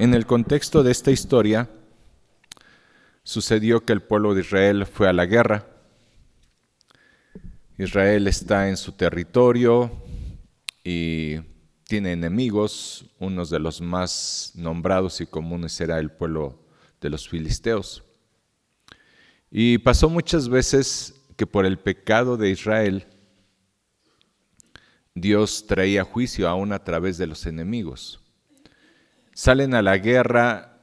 en el contexto de esta historia, sucedió que el pueblo de Israel fue a la guerra. Israel está en su territorio y tiene enemigos. Uno de los más nombrados y comunes era el pueblo de los filisteos. Y pasó muchas veces que por el pecado de Israel, Dios traía juicio aún a través de los enemigos. Salen a la guerra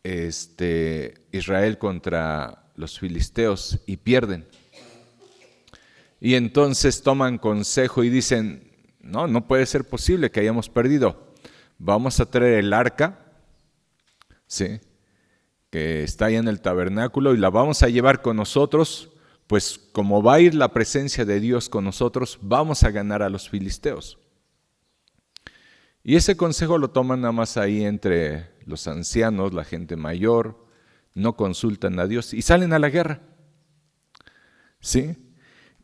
Israel contra los filisteos y pierden. Y entonces toman consejo y dicen, no puede ser posible que hayamos perdido. Vamos a traer el arca, ¿sí?, que está ahí en el tabernáculo, y la vamos a llevar con nosotros, pues como va a ir la presencia de Dios con nosotros, vamos a ganar a los filisteos. Y ese consejo lo toman nada más ahí entre los ancianos, la gente mayor, no consultan a Dios y salen a la guerra. ¿Sí?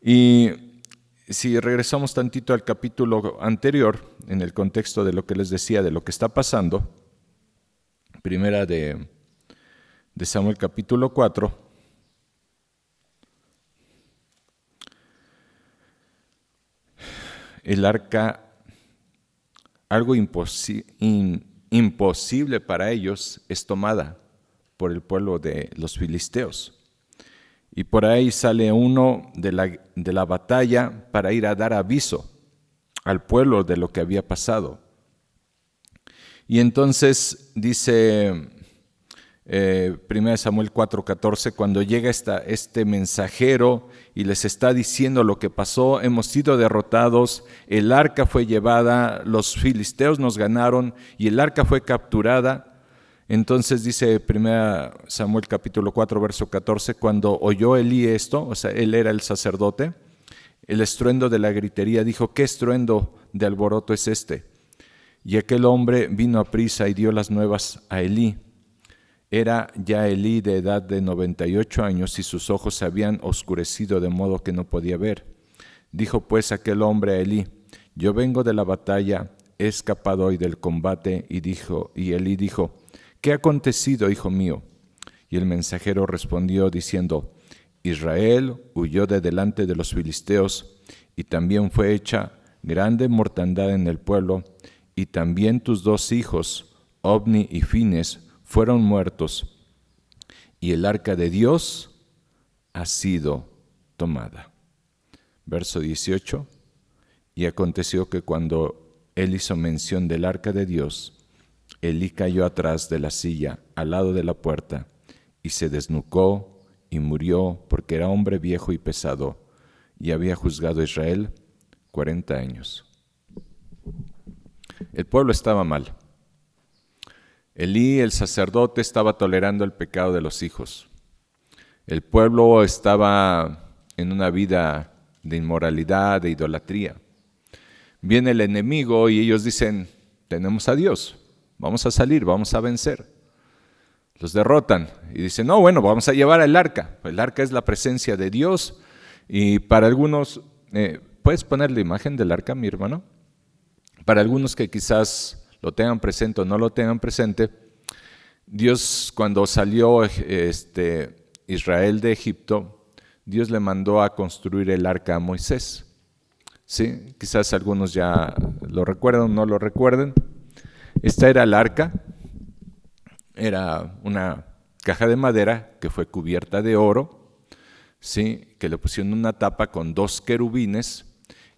Y si regresamos tantito al capítulo anterior, en el contexto de lo que les decía, de lo que está pasando, primera de Samuel capítulo 4, el arca, algo imposible para ellos, es tomada por el pueblo de los filisteos. Y por ahí sale uno de la batalla para ir a dar aviso al pueblo de lo que había pasado. Y entonces dice 1 Samuel 4:14, cuando llega este mensajero y les está diciendo lo que pasó: hemos sido derrotados, el arca fue llevada, los filisteos nos ganaron y el arca fue capturada. Entonces dice 1 Samuel capítulo 4, verso 14, cuando oyó Elí esto, o sea, él era el sacerdote, el estruendo de la gritería, dijo: ¿qué estruendo de alboroto es este? Y aquel hombre vino aprisa y dio las nuevas a Elí. Era ya Elí de edad de 98 años y sus ojos se habían oscurecido de modo que no podía ver. Dijo pues aquel hombre a Elí: yo vengo de la batalla, he escapado hoy del combate. Y Elí dijo: ¿qué ha acontecido, hijo mío? Y el mensajero respondió diciendo: Israel huyó de delante de los filisteos, y también fue hecha grande mortandad en el pueblo, y también tus dos hijos, Ofni y Fines, fueron muertos, y el arca de Dios ha sido tomada. Verso 18, y aconteció que cuando él hizo mención del arca de Dios, Elí cayó atrás de la silla, al lado de la puerta, y se desnucó y murió, porque era hombre viejo y pesado, y había juzgado a Israel 40 años. El pueblo estaba mal. Elí, el sacerdote, estaba tolerando el pecado de los hijos. El pueblo estaba en una vida de inmoralidad, de idolatría. Viene el enemigo y ellos dicen: tenemos a Dios, vamos a salir, vamos a vencer. Los derrotan y dicen: no, bueno, vamos a llevar el arca. El arca es la presencia de Dios. Y para algunos, ¿puedes poner la imagen del arca, mi hermano? Para algunos que quizás lo tengan presente o no lo tengan presente, Dios, cuando salió Israel de Egipto, Dios le mandó a construir el arca a Moisés. ¿Sí? Quizás algunos ya lo recuerdan o no lo recuerden. Esta era el arca, era una caja de madera que fue cubierta de oro, ¿sí?, que le pusieron una tapa con 2 querubines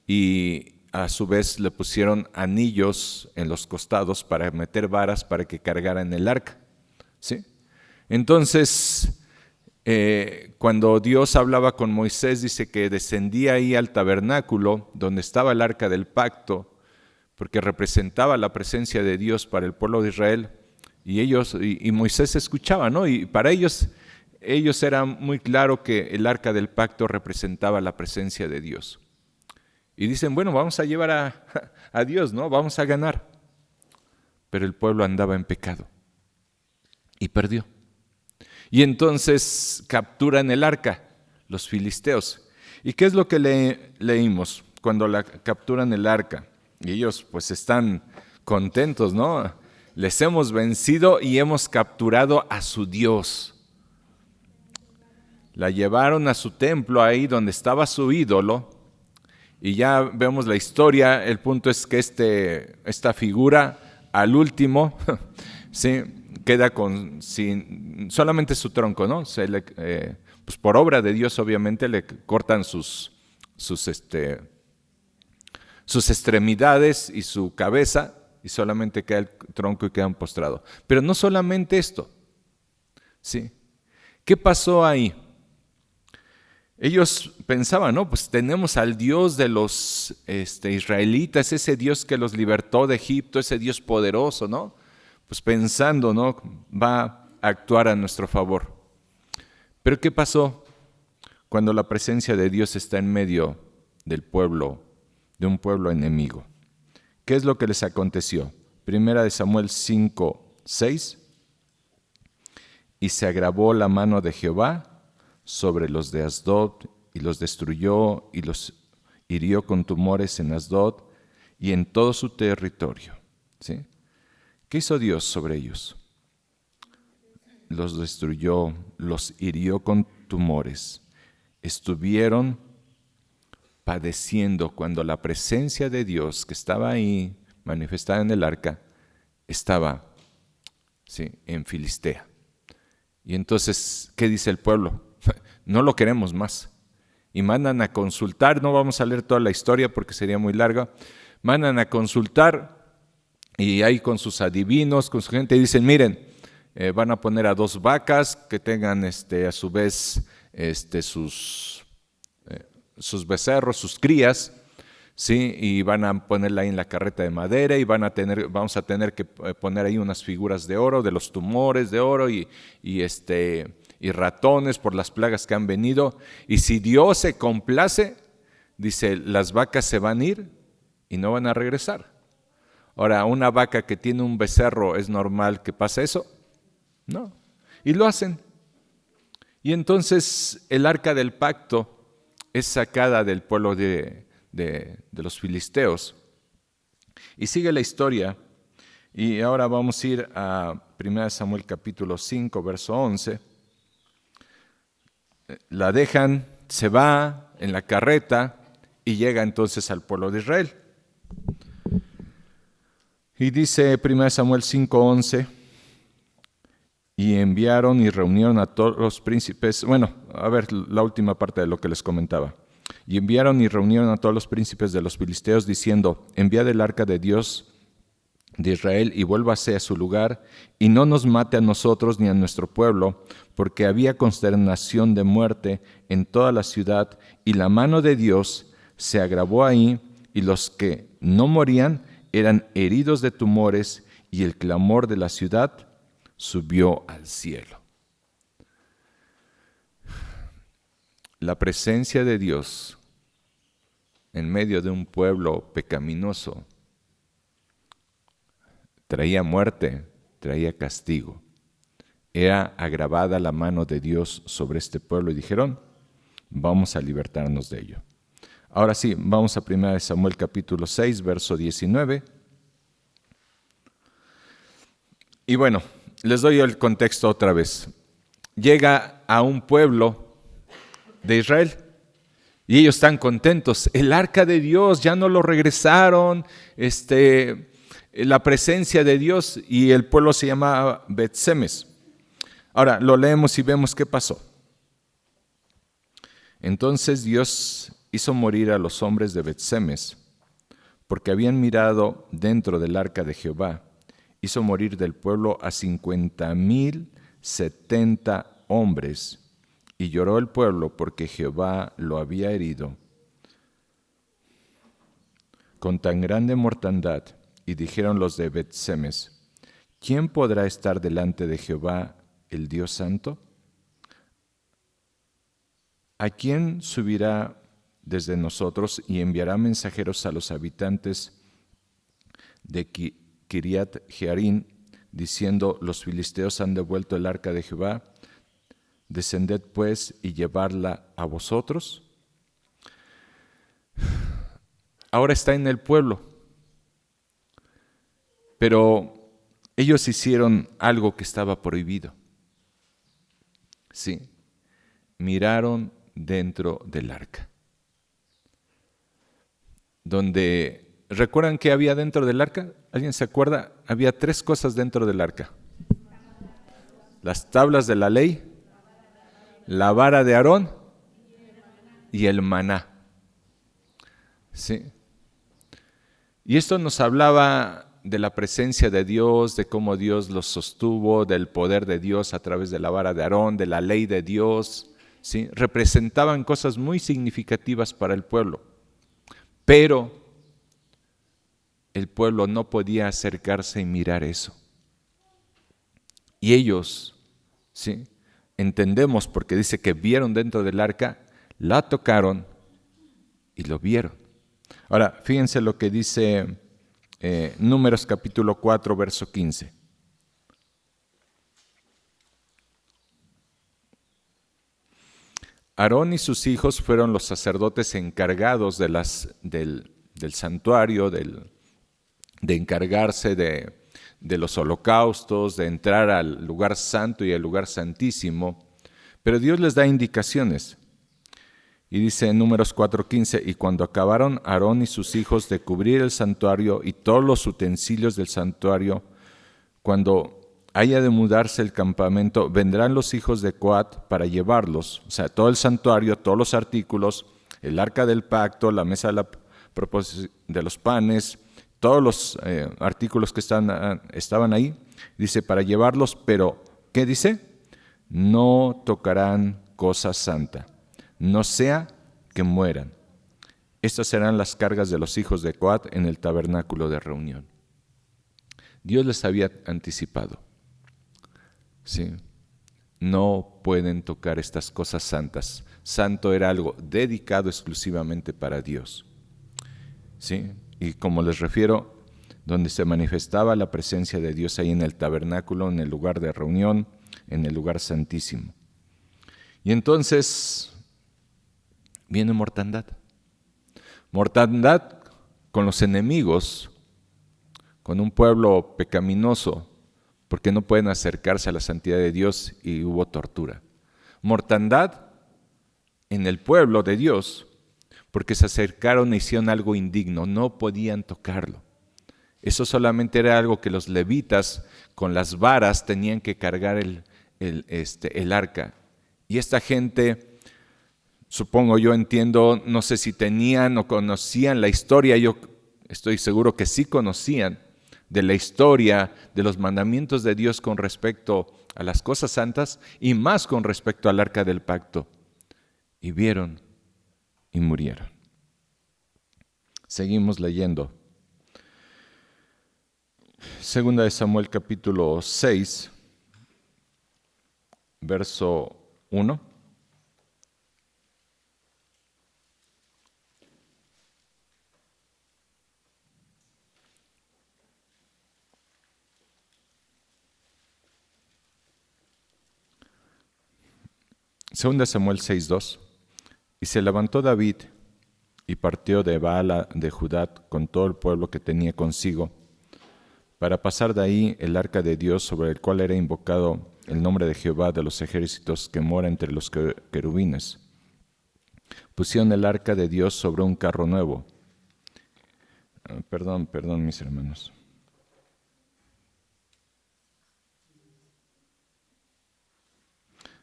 y a su vez le pusieron anillos en los costados para meter varas para que cargaran el arca. ¿Sí? Entonces, cuando Dios hablaba con Moisés, dice que descendía ahí al tabernáculo donde estaba el arca del pacto, porque representaba la presencia de Dios para el pueblo de Israel, y Moisés escuchaba, ¿no? Y para ellos era muy claro que el arca del pacto representaba la presencia de Dios. Y dicen: bueno, vamos a llevar a Dios, ¿no? Vamos a ganar. Pero el pueblo andaba en pecado y perdió. Y entonces capturan el arca, los filisteos. ¿Y qué es lo que leímos cuando capturan el arca? Y ellos pues están contentos, ¿no? Les hemos vencido y hemos capturado a su Dios. La llevaron a su templo, ahí donde estaba su ídolo, y ya vemos la historia. El punto es que esta figura, al último, ¿sí?, queda sin solamente su tronco, ¿no? Pues por obra de Dios, obviamente, le cortan sus extremidades y su cabeza, y solamente queda el tronco y quedan postrados. Pero no solamente esto, ¿sí? ¿Qué pasó ahí? Ellos pensaban, ¿no? Pues tenemos al Dios de los israelitas, ese Dios que los libertó de Egipto, ese Dios poderoso, ¿no? Pues pensando, ¿no?, va a actuar a nuestro favor. Pero ¿qué pasó cuando la presencia de Dios está en medio del pueblo, de un pueblo enemigo? ¿Qué es lo que les aconteció? Primera de Samuel 5:6. Y se agravó la mano de Jehová sobre los de Asdod, y los destruyó, y los hirió con tumores en Asdod y en todo su territorio. ¿Sí? ¿Qué hizo Dios sobre ellos? Los destruyó, los hirió con tumores. Estuvieron padeciendo cuando la presencia de Dios que estaba ahí, manifestada en el arca, estaba, ¿sí?, en Filistea. Y entonces, ¿qué dice el pueblo? No lo queremos más. Y mandan a consultar, no vamos a leer toda la historia porque sería muy larga, mandan a consultar, y ahí con sus adivinos, con su gente, dicen, miren, van a poner a 2 vacas que tengan a su vez sus becerros, sus crías, ¿sí? Y van a ponerla ahí en la carreta de madera, y vamos a tener que poner ahí unas figuras de oro, de los tumores de oro y ratones por las plagas que han venido. Y si Dios se complace, dice, las vacas se van a ir y no van a regresar. Ahora, ¿una vaca que tiene un becerro es normal que pase eso? No. Y lo hacen. Y entonces el arca del pacto es sacada del pueblo de los filisteos. Y sigue la historia. Y ahora vamos a ir a 1 Samuel capítulo 5, verso 11. La dejan, se va en la carreta y llega entonces al pueblo de Israel. Y dice 1 Samuel 5:11, y enviaron y reunieron a todos los príncipes, bueno, a ver la última parte de lo que les comentaba. Y enviaron y reunieron a todos los príncipes de los filisteos, diciendo, enviad el arca de Dios de Israel y vuélvase a su lugar, y no nos mate a nosotros ni a nuestro pueblo, porque había consternación de muerte en toda la ciudad, y la mano de Dios se agravó ahí, y los que no morían eran heridos de tumores, y el clamor de la ciudad subió al cielo. La presencia de Dios en medio de un pueblo pecaminoso traía muerte, traía castigo. Era agravada la mano de Dios sobre este pueblo y dijeron, vamos a libertarnos de ello. Ahora sí, vamos a 1 Samuel capítulo 6, verso 19. Y bueno, les doy el contexto otra vez. Llega a un pueblo de Israel y ellos están contentos. El arca de Dios, ya no lo regresaron, la presencia de Dios, y el pueblo se llamaba Bet-Semes. Ahora lo leemos y vemos qué pasó. Entonces Dios hizo morir a los hombres de Bet-Semes, porque habían mirado dentro del arca de Jehová. Hizo morir del pueblo a 50,070 hombres, y lloró el pueblo porque Jehová lo había herido con tan grande mortandad. Y dijeron los de Bet-Semes, ¿quién podrá estar delante de Jehová, el Dios Santo? ¿A quién subirá desde nosotros y enviará mensajeros a los habitantes de Kiriat Jearim, diciendo, los filisteos han devuelto el arca de Jehová? Descended pues y llevarla a vosotros. Ahora está en el pueblo, pero ellos hicieron algo que estaba prohibido. Sí, miraron dentro del arca. ¿Recuerdan qué había dentro del arca? ¿Alguien se acuerda? Había 3 cosas dentro del arca. Las tablas de la ley, la vara de Aarón y el maná. Sí. Y esto nos hablaba de la presencia de Dios, de cómo Dios los sostuvo, del poder de Dios a través de la vara de Aarón, de la ley de Dios. ¿Sí? Representaban cosas muy significativas para el pueblo. Pero el pueblo no podía acercarse y mirar eso. Y ellos, ¿sí? Entendemos porque dice que vieron dentro del arca, la tocaron y lo vieron. Ahora, fíjense lo que dice Números capítulo 4, verso 15. Aarón y sus hijos fueron los sacerdotes encargados del santuario, de encargarse de los holocaustos, de entrar al lugar santo y al lugar santísimo. Pero Dios les da indicaciones. Y dice en Números 4:15, y cuando acabaron Aarón y sus hijos de cubrir el santuario y todos los utensilios del santuario, cuando haya de mudarse el campamento, vendrán los hijos de Coat para llevarlos, o sea, todo el santuario, todos los artículos, el arca del pacto, la mesa de los panes, todos los artículos que estaban ahí, dice, para llevarlos, pero, ¿qué dice? No tocarán cosa santa, no sea que mueran. Estas serán las cargas de los hijos de Coat en el tabernáculo de reunión. Dios les había anticipado. Sí, no pueden tocar estas cosas santas. Santo era algo dedicado exclusivamente para Dios. Sí, y como les refiero, donde se manifestaba la presencia de Dios ahí en el tabernáculo, en el lugar de reunión, en el lugar santísimo. Y entonces viene mortandad. Mortandad con los enemigos, con un pueblo pecaminoso, porque no pueden acercarse a la santidad de Dios y hubo tortura. Mortandad en el pueblo de Dios, porque se acercaron e hicieron algo indigno, no podían tocarlo. Eso solamente era algo que los levitas con las varas tenían que cargar el arca. Y esta gente, supongo yo, entiendo, no sé si tenían o conocían la historia, yo estoy seguro que sí conocían de la historia, de los mandamientos de Dios con respecto a las cosas santas y más con respecto al arca del pacto. Y vieron y murieron. Seguimos leyendo. Segunda de Samuel capítulo 6, verso 1. Segunda de Samuel 6:2. Y se levantó David y partió de Baala de Judá con todo el pueblo que tenía consigo, para pasar de ahí el arca de Dios, sobre el cual era invocado el nombre de Jehová de los ejércitos, que mora entre los querubines. Pusieron el arca de Dios sobre un carro nuevo. Perdón, mis hermanos.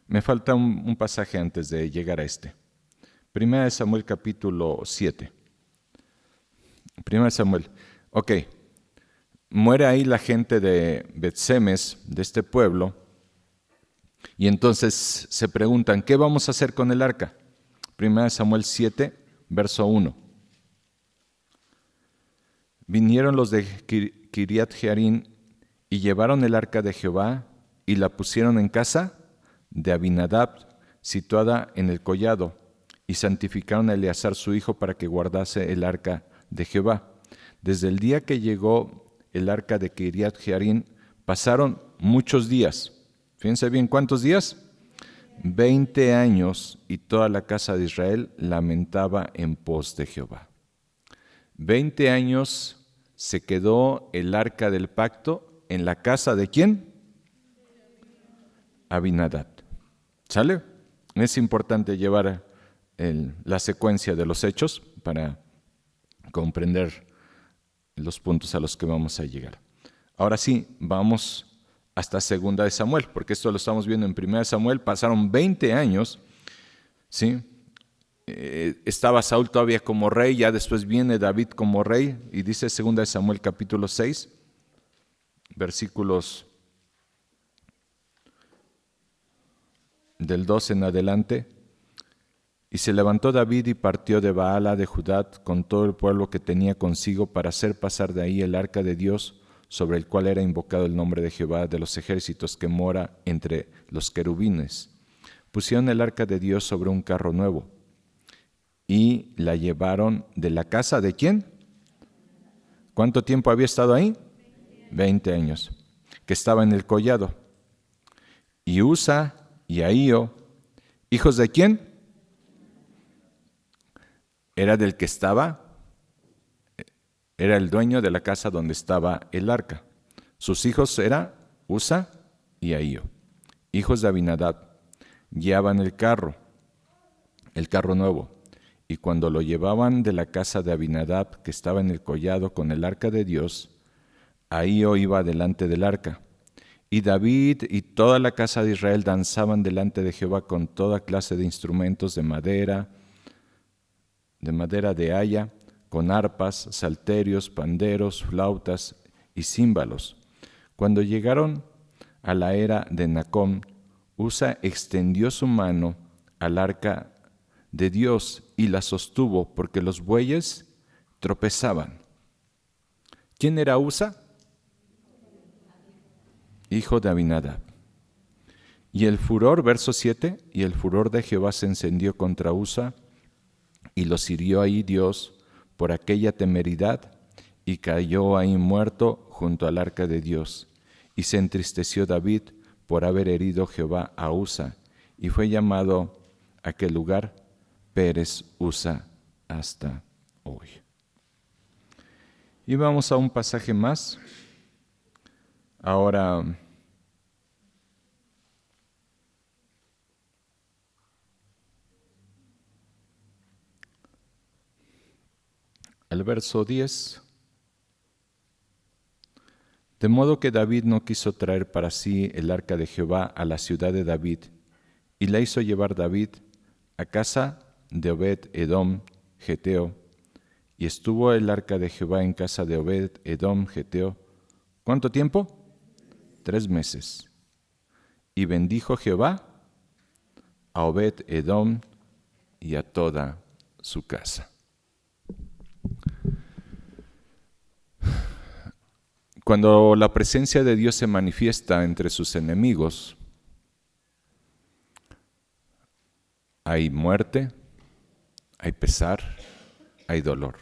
Me falta un pasaje antes de llegar a este. Primera de Samuel capítulo 7. Primera de Samuel. Ok. Muere ahí la gente de Bet-Semes, de este pueblo, y entonces se preguntan, ¿qué vamos a hacer con el arca? Primera de Samuel 7, verso 1. Vinieron los de Kiriat Jearim y llevaron el arca de Jehová y la pusieron en casa de Abinadab, situada en el collado, y santificaron a Eleazar su hijo para que guardase el arca de Jehová. Desde el día que llegó el arca de Kiriat Jearim, pasaron muchos días. Fíjense bien, ¿cuántos días? 20 años, y toda la casa de Israel lamentaba en pos de Jehová. 20 años se quedó el arca del pacto en la casa de ¿quién? Abinadab. ¿Sale? Es importante llevar la secuencia de los hechos para comprender los puntos a los que vamos a llegar. Ahora sí, vamos hasta 2 de Samuel, porque esto lo estamos viendo en 1 de Samuel. Pasaron 20 años, ¿sí? Estaba Saúl todavía como rey, ya después viene David como rey, y dice 2 de Samuel capítulo 6, versículos del 12 en adelante. Y se levantó David y partió de Baala de Judá con todo el pueblo que tenía consigo para hacer pasar de ahí el arca de Dios, sobre el cual era invocado el nombre de Jehová de los ejércitos, que mora entre los querubines. Pusieron el arca de Dios sobre un carro nuevo y la llevaron de la casa ¿de quién? ¿Cuánto tiempo había estado ahí? 20 años. Que estaba en el collado. Y Usa y Ahío, ¿hijos de quién? Era del que estaba, era el dueño de la casa donde estaba el arca. Sus hijos eran Usa y Ahío, hijos de Abinadab. Guiaban el carro nuevo, y cuando lo llevaban de la casa de Abinadab, que estaba en el collado con el arca de Dios, Ahío iba delante del arca. Y David y toda la casa de Israel danzaban delante de Jehová con toda clase de instrumentos de madera de haya, con arpas, salterios, panderos, flautas y címbalos. Cuando llegaron a la era de Nacón, Usa extendió su mano al arca de Dios y la sostuvo, porque los bueyes tropezaban. ¿Quién era Usa? Hijo de Abinadab. Y el furor, verso 7, y el furor de Jehová se encendió contra Usa, y los hirió ahí Dios por aquella temeridad, y cayó ahí muerto junto al arca de Dios. Y se entristeció David por haber herido Jehová a Usa, y fue llamado aquel lugar Pérez Usa hasta hoy. Y vamos a un pasaje más. Ahora, el verso 10. De modo que David no quiso traer para sí el arca de Jehová a la ciudad de David, y la hizo llevar David a casa de Obed-Edom, Geteo, y estuvo el arca de Jehová en casa de Obed-Edom, Geteo. ¿Cuánto tiempo? 3 meses. Y bendijo Jehová a Obed-Edom y a toda su casa. Cuando la presencia de Dios se manifiesta entre sus enemigos, hay muerte, hay pesar, hay dolor.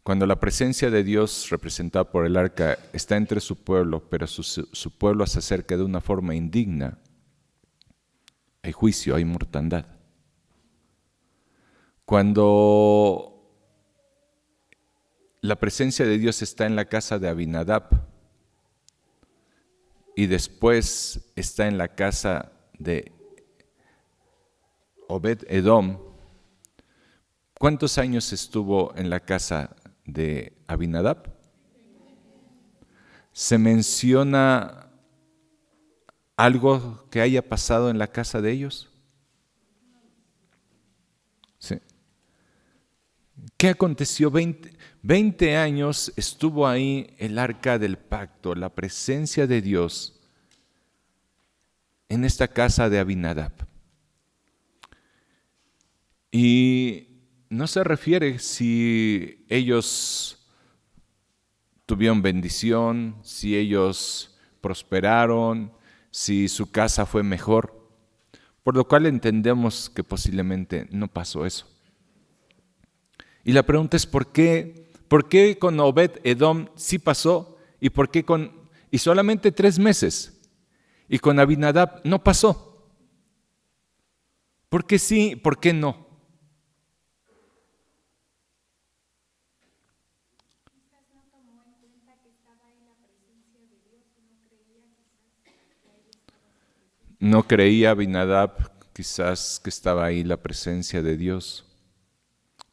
Cuando la presencia de Dios representada por el arca está entre su pueblo, pero su pueblo se acerca de una forma indigna, hay juicio, hay mortandad. Cuando la presencia de Dios está en la casa de Abinadab y después está en la casa de Obed-Edom, ¿cuántos años estuvo en la casa de Abinadab? ¿Se menciona algo que haya pasado en la casa de ellos? Sí. ¿Qué aconteció? 20 años estuvo ahí el arca del pacto, la presencia de Dios en esta casa de Abinadab. Y no se refiere si ellos tuvieron bendición, si ellos prosperaron, si su casa fue mejor, por lo cual entendemos que posiblemente no pasó eso. Y la pregunta es ¿por qué con Obed-Edom sí pasó y solamente 3 meses y con Abinadab no pasó? ¿Por qué sí, por qué no? No creía Abinadab quizás que estaba ahí la presencia de Dios.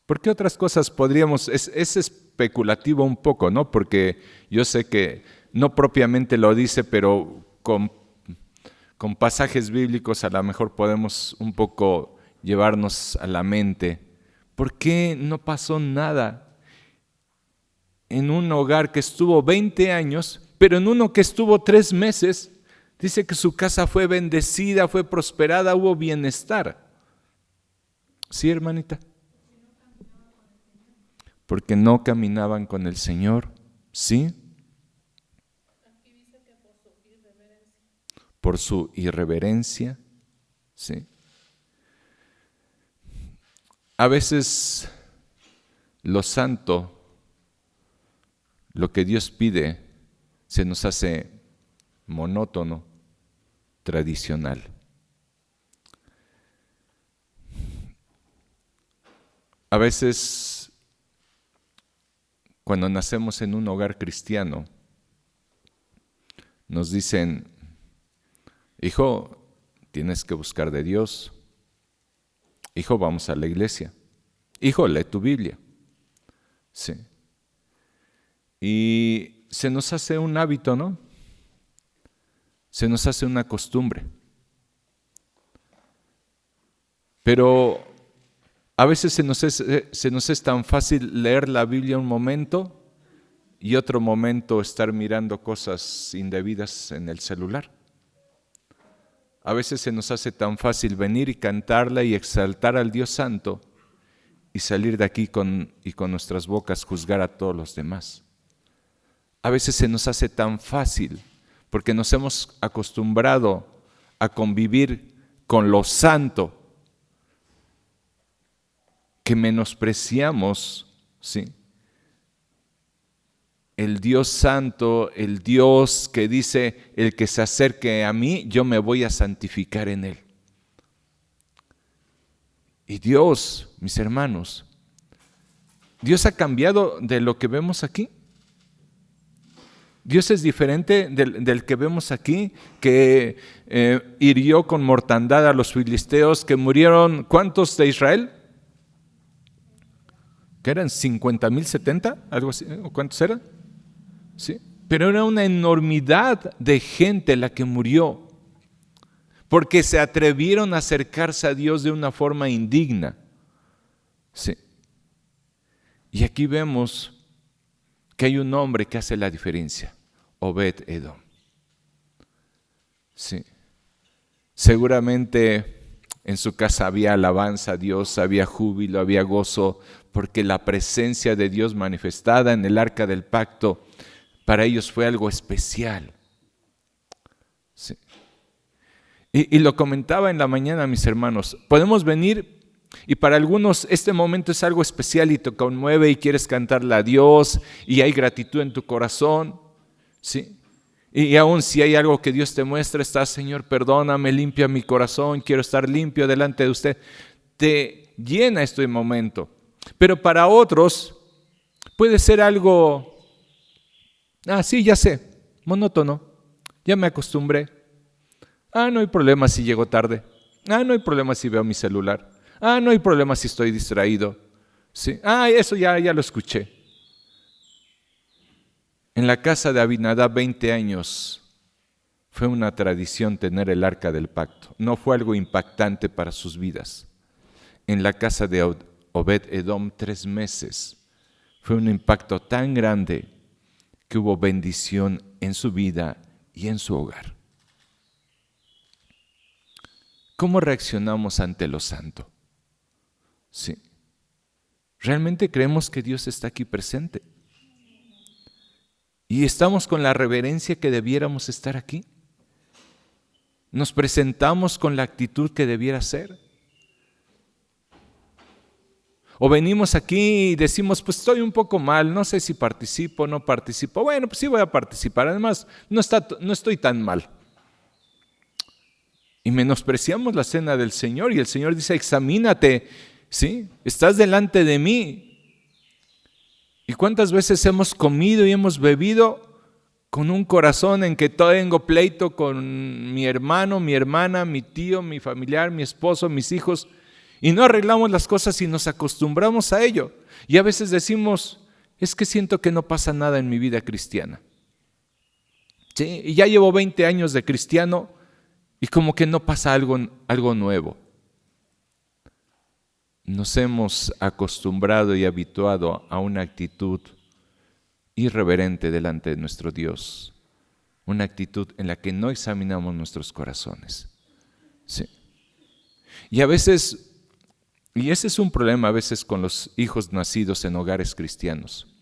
¿Por qué otras cosas podríamos? Es especulativo un poco, ¿no? Porque yo sé que no propiamente lo dice, pero con pasajes bíblicos a lo mejor podemos un poco llevarnos a la mente. ¿Por qué no pasó nada en un hogar que estuvo 20 años, pero en uno que estuvo 3 meses? Dice que su casa fue bendecida, fue prosperada, hubo bienestar. ¿Sí, hermanita? Porque no caminaban con el Señor. ¿Sí? Aquí dice que por su irreverencia. Por su irreverencia. ¿Sí? A veces lo santo, lo que Dios pide, se nos hace monótono, tradicional. A veces, cuando nacemos en un hogar cristiano, nos dicen, hijo, tienes que buscar de Dios. Hijo, vamos a la iglesia. Hijo, lee tu Biblia. Sí. Y se nos hace un hábito, ¿no? Se nos hace una costumbre. Pero a veces se nos es tan fácil leer la Biblia un momento y otro momento estar mirando cosas indebidas en el celular. A veces se nos hace tan fácil venir y cantarla y exaltar al Dios Santo y salir de aquí y con nuestras bocas juzgar a todos los demás. A veces se nos hace tan fácil porque nos hemos acostumbrado a convivir con lo santo que menospreciamos, ¿sí?, el Dios santo, el Dios que dice, el que se acerque a mí, yo me voy a santificar en él. Y Dios, mis hermanos, Dios ha cambiado de lo que vemos aquí. Dios es diferente del que vemos aquí, que hirió con mortandad a los filisteos, que murieron, ¿cuántos de Israel? ¿Que eran 50,000, 70? ¿Algo así? ¿Cuántos eran? ¿Sí? Pero era una enormidad de gente la que murió, porque se atrevieron a acercarse a Dios de una forma indigna. ¿Sí? Y aquí vemos que hay un hombre que hace la diferencia, Obed-Edom. Sí. Seguramente en su casa había alabanza a Dios, había júbilo, había gozo, porque la presencia de Dios manifestada en el arca del pacto para ellos fue algo especial. Sí. Y lo comentaba en la mañana, mis hermanos, podemos venir y para algunos este momento es algo especial y te conmueve y quieres cantarle a Dios y hay gratitud en tu corazón, ¿sí? Y aún si hay algo que Dios te muestra, estás, Señor, perdóname, limpia mi corazón, quiero estar limpio delante de usted. Te llena este momento. Pero para otros puede ser algo, sí, ya sé, monótono, ya me acostumbré. No hay problema si llego tarde. No hay problema si veo mi celular. No hay problema si estoy distraído. ¿Sí? Eso ya lo escuché. En la casa de Abinadab 20 años fue una tradición tener el arca del pacto. No fue algo impactante para sus vidas. En la casa de Obed-Edom 3 meses fue un impacto tan grande que hubo bendición en su vida y en su hogar. ¿Cómo reaccionamos ante lo santo? Sí. ¿Realmente creemos que Dios está aquí presente? ¿Y estamos con la reverencia que debiéramos estar aquí? ¿Nos presentamos con la actitud que debiera ser? ¿O venimos aquí y decimos, pues estoy un poco mal, no sé si participo o no participo? Bueno, pues sí voy a participar, además no estoy tan mal. Y menospreciamos la cena del Señor y el Señor dice, examínate, ¿sí? Estás delante de mí. ¿Y cuántas veces hemos comido y hemos bebido con un corazón en que tengo pleito con mi hermano, mi hermana, mi tío, mi familiar, mi esposo, mis hijos, y no arreglamos las cosas y nos acostumbramos a ello. Y a veces decimos, es que siento que no pasa nada en mi vida cristiana. ¿Sí? Y ya llevo 20 años de cristiano y como que no pasa algo nuevo. Nos hemos acostumbrado y habituado a una actitud irreverente delante de nuestro Dios, una actitud en la que no examinamos nuestros corazones. Sí. Y a veces, y ese es un problema a veces con los hijos nacidos en hogares cristianos.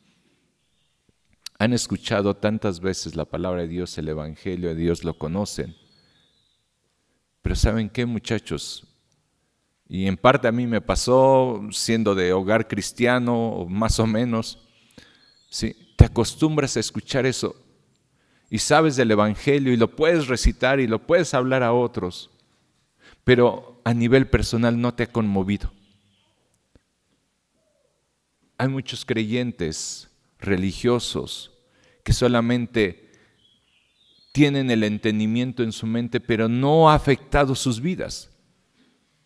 Han escuchado tantas veces la palabra de Dios, el Evangelio de Dios, lo conocen. Pero ¿saben qué, muchachos? Y en parte a mí me pasó siendo de hogar cristiano, más o menos. ¿Sí? Te acostumbras a escuchar eso y sabes del Evangelio y lo puedes recitar y lo puedes hablar a otros, pero a nivel personal no te ha conmovido. Hay muchos creyentes religiosos que solamente tienen el entendimiento en su mente, pero no ha afectado sus vidas.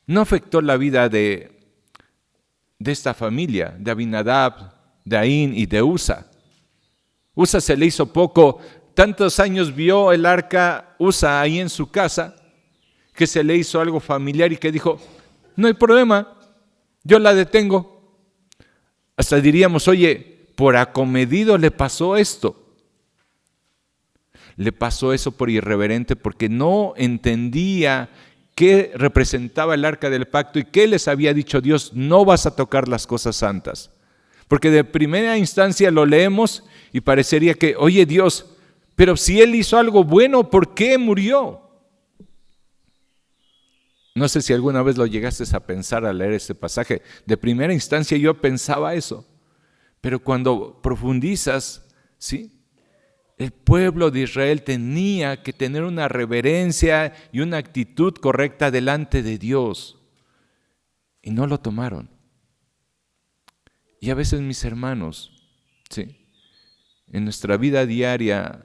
No afectó la vida de esta familia, de Abinadab, de Aín y de Usa. Usa se le hizo poco, tantos años vio el arca Usa ahí en su casa, que se le hizo algo familiar y que dijo, no hay problema, yo la detengo. Hasta diríamos, oye, por acomedido le pasó esto. Le pasó eso por irreverente porque no entendía qué representaba el arca del pacto y qué les había dicho Dios, no vas a tocar las cosas santas. Porque de primera instancia lo leemos y parecería que, oye Dios, pero si Él hizo algo bueno, ¿por qué murió? No sé si alguna vez lo llegaste a pensar al leer este pasaje. De primera instancia yo pensaba eso. Pero cuando profundizas, ¿sí? El pueblo de Israel tenía que tener una reverencia y una actitud correcta delante de Dios. Y no lo tomaron. Y a veces, mis hermanos, ¿sí? En nuestra vida diaria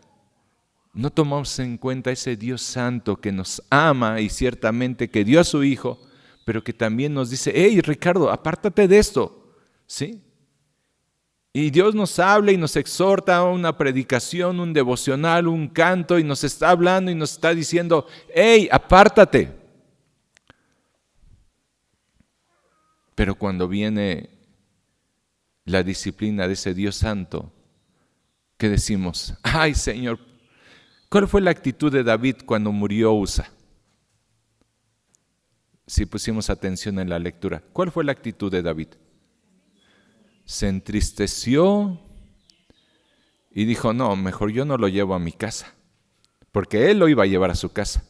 no tomamos en cuenta ese Dios santo que nos ama y ciertamente que dio a su Hijo, pero que también nos dice, hey Ricardo, apártate de esto, ¿sí? Y Dios nos habla y nos exhorta a una predicación, un devocional, un canto, y nos está hablando y nos está diciendo, hey, apártate. Pero cuando viene la disciplina de ese Dios santo, ¿qué decimos? Ay, Señor, ¿cuál fue la actitud de David cuando murió Usa? Si pusimos atención en la lectura, ¿cuál fue la actitud de David? Se entristeció y dijo, no, mejor yo no lo llevo a mi casa, porque él lo iba a llevar a su casa.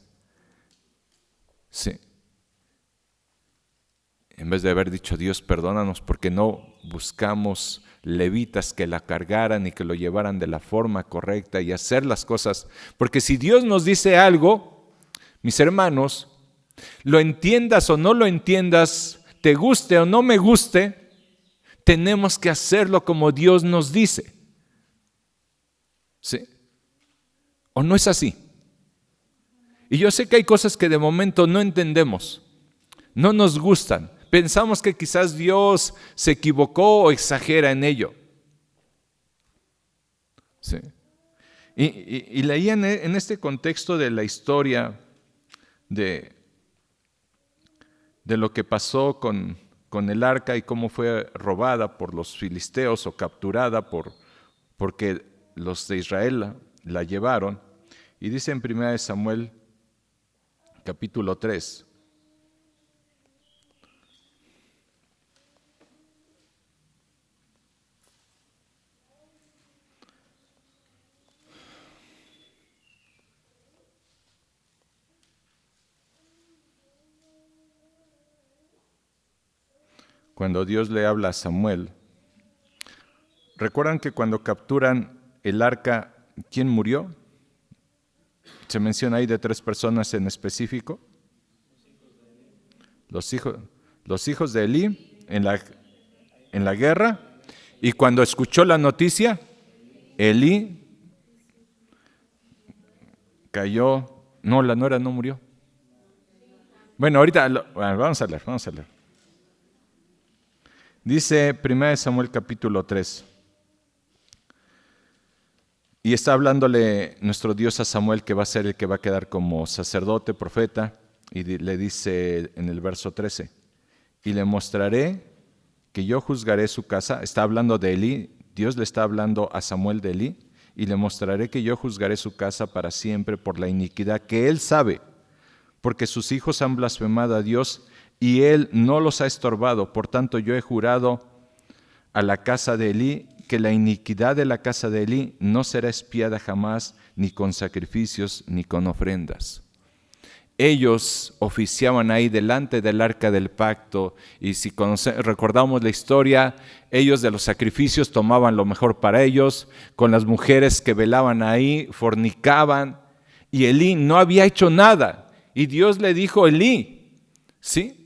Sí. En vez de haber dicho, Dios, perdónanos porque no buscamos levitas que la cargaran y que lo llevaran de la forma correcta y hacer las cosas. Porque si Dios nos dice algo, mis hermanos, lo entiendas o no lo entiendas, te guste o no me guste, tenemos que hacerlo como Dios nos dice. ¿Sí? ¿O no es así? Y yo sé que hay cosas que de momento no entendemos, no nos gustan. Pensamos que quizás Dios se equivocó o exagera en ello. ¿Sí? Y leía en este contexto de la historia de lo que pasó con el arca y cómo fue robada por los filisteos o capturada porque los de Israel la llevaron. Y dice en 1 Samuel capítulo 3. Cuando Dios le habla a Samuel, ¿recuerdan que cuando capturan el arca, quién murió? Se menciona ahí de 3 personas en específico. Los hijos de Elí en la guerra. Y cuando escuchó la noticia, Elí cayó. No, la nuera no murió. Bueno, ahorita vamos a leer. Dice 1 Samuel capítulo 3. Y está hablándole nuestro Dios a Samuel, que va a ser el que va a quedar como sacerdote, profeta, y le dice en el verso 13, y le mostraré que yo juzgaré su casa. Está hablando de Elí, Dios le está hablando a Samuel de Elí, y le mostraré que yo juzgaré su casa para siempre por la iniquidad que él sabe, porque sus hijos han blasfemado a Dios y él no los ha estorbado. Por tanto, yo he jurado a la casa de Elí que la iniquidad de la casa de Elí no será expiada jamás, ni con sacrificios, ni con ofrendas. Ellos oficiaban ahí delante del arca del pacto, y si recordamos la historia, ellos de los sacrificios tomaban lo mejor para ellos, con las mujeres que velaban ahí, fornicaban, y Elí no había hecho nada. Y Dios le dijo a Elí, ¿sí?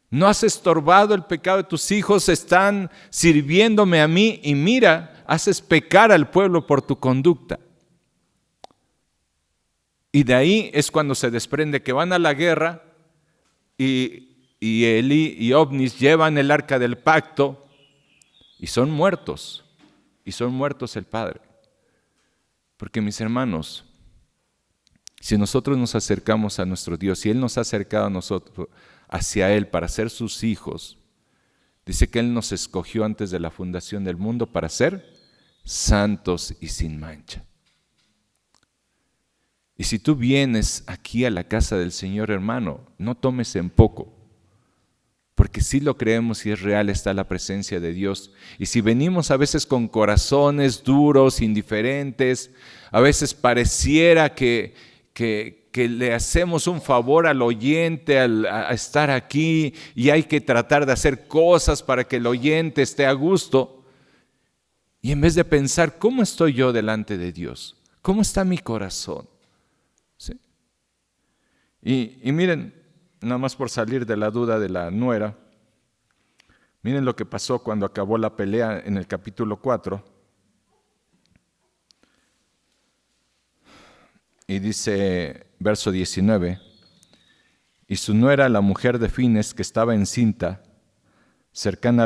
No has estorbado el pecado de tus hijos, están sirviéndome a mí, y mira, haces pecar al pueblo por tu conducta. Y de ahí es cuando se desprende que van a la guerra y Elí y Ofnis llevan el arca del pacto y son muertos el padre. Porque mis hermanos, si nosotros nos acercamos a nuestro Dios y Él nos ha acercado a nosotros hacia Él para ser sus hijos, dice que Él nos escogió antes de la fundación del mundo para ser santos y sin mancha. Y si tú vienes aquí a la casa del Señor, hermano, no tomes en poco, porque si lo creemos y es real, está la presencia de Dios. Y si venimos a veces con corazones duros, indiferentes, a veces pareciera que le hacemos un favor al oyente a estar aquí, y hay que tratar de hacer cosas para que el oyente esté a gusto, y en vez de pensar, ¿cómo estoy yo delante de Dios? ¿Cómo está mi corazón? ¿Sí? Y miren, nada más por salir de la duda de la nuera, miren lo que pasó cuando acabó la pelea en el capítulo 4. Y dice, verso 19, y su nuera, la mujer de Fines, que estaba encinta, cercana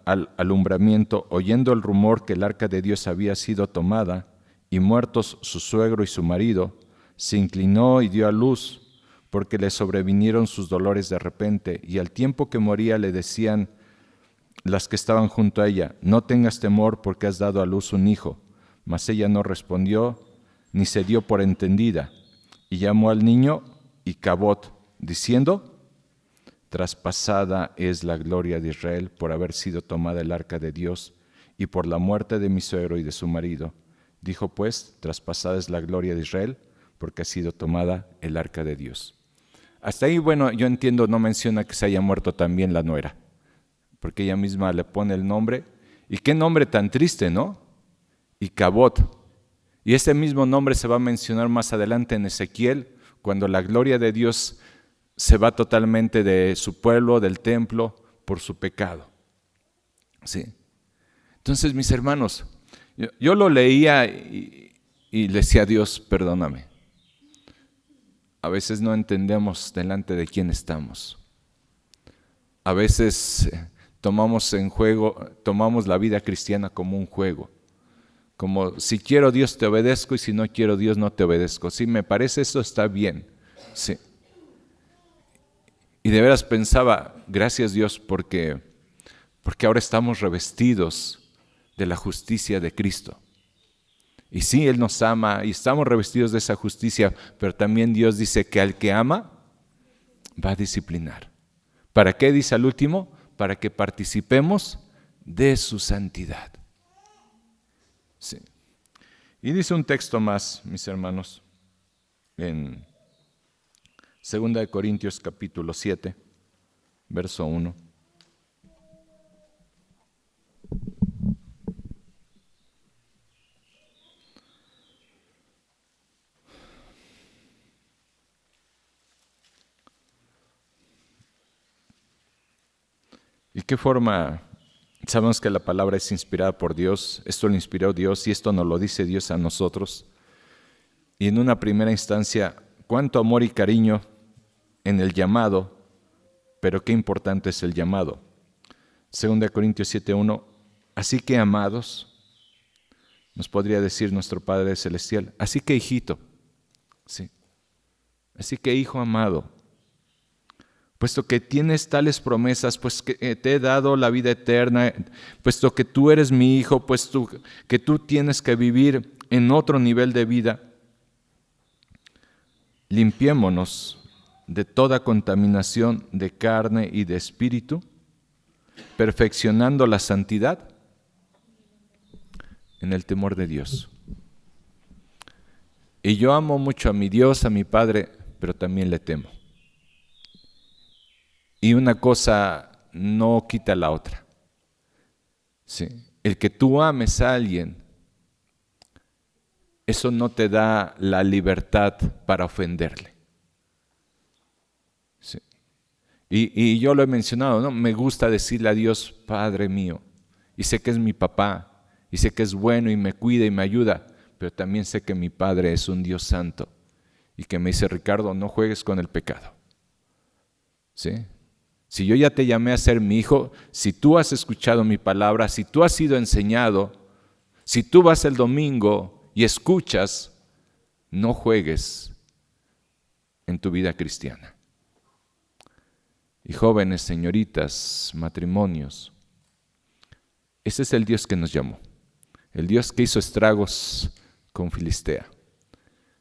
al alumbramiento, oyendo el rumor que el arca de Dios había sido tomada, y muertos su suegro y su marido, se inclinó y dio a luz, porque le sobrevinieron sus dolores de repente, y al tiempo que moría le decían las que estaban junto a ella, no tengas temor porque has dado a luz un hijo. Mas ella no respondió, ni se dio por entendida, y llamó al niño Icabod, diciendo, traspasada es la gloria de Israel por haber sido tomada el arca de Dios, y por la muerte de mi suegro y de su marido. Dijo pues, traspasada es la gloria de Israel, porque ha sido tomada el arca de Dios. Hasta ahí, bueno, yo entiendo, no menciona que se haya muerto también la nuera, porque ella misma le pone el nombre. Y qué nombre tan triste, ¿no? Icabod. Y ese mismo nombre se va a mencionar más adelante en Ezequiel, cuando la gloria de Dios se va totalmente de su pueblo, del templo, por su pecado. ¿Sí? Entonces, mis hermanos, yo lo leía y le decía a Dios, perdóname. A veces no entendemos delante de quién estamos. A veces tomamos la vida cristiana como un juego. Como si quiero Dios te obedezco y si no quiero Dios no te obedezco. Sí, me parece eso está bien. Sí. Y de veras pensaba, gracias Dios porque ahora estamos revestidos de la justicia de Cristo. Y sí, Él nos ama y estamos revestidos de esa justicia, pero también Dios dice que al que ama va a disciplinar. ¿Para qué? Dice al último, para que participemos de su santidad. Sí. Y dice un texto más, mis hermanos, en 2 Corintios capítulo 7, verso 1. ¿Y qué forma? Sabemos que la palabra es inspirada por Dios, esto lo inspiró Dios y esto nos lo dice Dios a nosotros. Y en una primera instancia, cuánto amor y cariño en el llamado, pero qué importante es el llamado. 2 Corintios 7:1, así que amados, nos podría decir nuestro Padre Celestial, así que hijito, sí, así que hijo amado, puesto que tienes tales promesas, pues que te he dado la vida eterna, puesto que tú eres mi hijo, puesto que tú tienes que vivir en otro nivel de vida, limpiémonos de toda contaminación de carne y de espíritu, perfeccionando la santidad en el temor de Dios. Y yo amo mucho a mi Dios, a mi Padre, pero también le temo. Y una cosa no quita la otra. ¿Sí? El que tú ames a alguien, eso no te da la libertad para ofenderle. ¿Sí? Y yo lo he mencionado, ¿no? Me gusta decirle a Dios, Padre mío, y sé que es mi papá, y sé que es bueno y me cuida y me ayuda, pero también sé que mi Padre es un Dios santo y que me dice, Ricardo, no juegues con el pecado. ¿Sí? Si yo ya te llamé a ser mi hijo, si tú has escuchado mi palabra, si tú has sido enseñado, si tú vas el domingo y escuchas, no juegues en tu vida cristiana. Y jóvenes, señoritas, matrimonios, ese es el Dios que nos llamó, el Dios que hizo estragos con Filistea,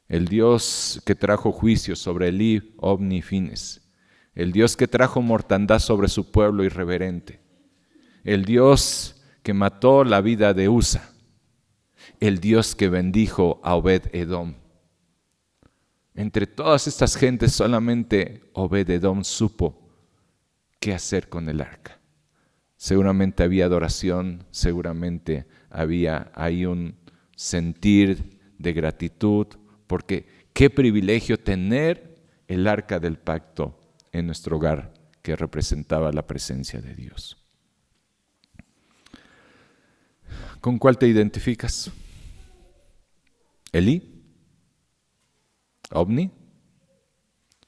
el Dios que trajo juicio sobre Elí, Ovni y Fines, el Dios que trajo mortandad sobre su pueblo irreverente, el Dios que mató la vida de Usa, el Dios que bendijo a Obed-Edom. Entre todas estas gentes solamente Obed-Edom supo qué hacer con el arca. Seguramente había adoración, seguramente había ahí un sentir de gratitud, porque qué privilegio tener el arca del pacto en nuestro hogar, que representaba la presencia de Dios. ¿Con cuál te identificas? ¿Elí? ¿Ovni?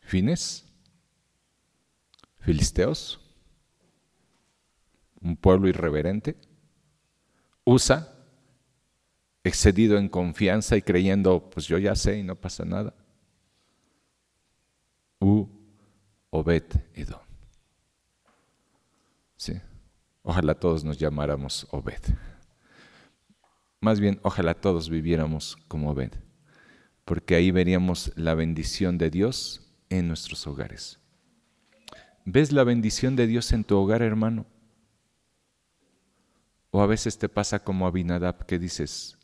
¿Fines? ¿Filisteos? ¿Un pueblo irreverente? ¿Usa? ¿Excedido en confianza y creyendo, pues yo ya sé y no pasa nada? Obed-Edom. Sí. Ojalá todos nos llamáramos Obed. Más bien, ojalá todos viviéramos como Obed, porque ahí veríamos la bendición de Dios en nuestros hogares. ¿Ves la bendición de Dios en tu hogar, hermano? O a veces te pasa como Abinadab, que dices,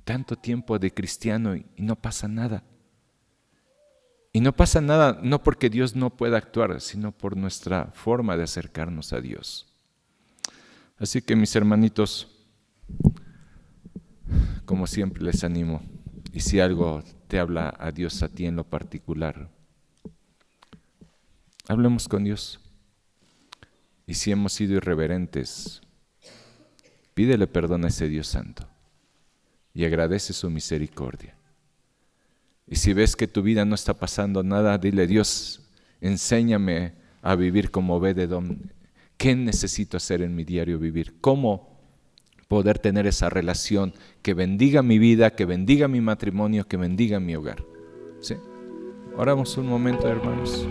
tanto tiempo de cristiano y no pasa nada. Y no pasa nada, no porque Dios no pueda actuar, sino por nuestra forma de acercarnos a Dios. Así que mis hermanitos, como siempre les animo, y si algo te habla a Dios a ti en lo particular, hablemos con Dios. Y si hemos sido irreverentes, pídele perdón a ese Dios santo y agradece su misericordia. Y si ves que tu vida no está pasando nada, dile, Dios, enséñame a vivir como Obed-Edom. ¿Qué necesito hacer en mi diario vivir? ¿Cómo poder tener esa relación que bendiga mi vida, que bendiga mi matrimonio, que bendiga mi hogar? ¿Sí? Oramos un momento, hermanos.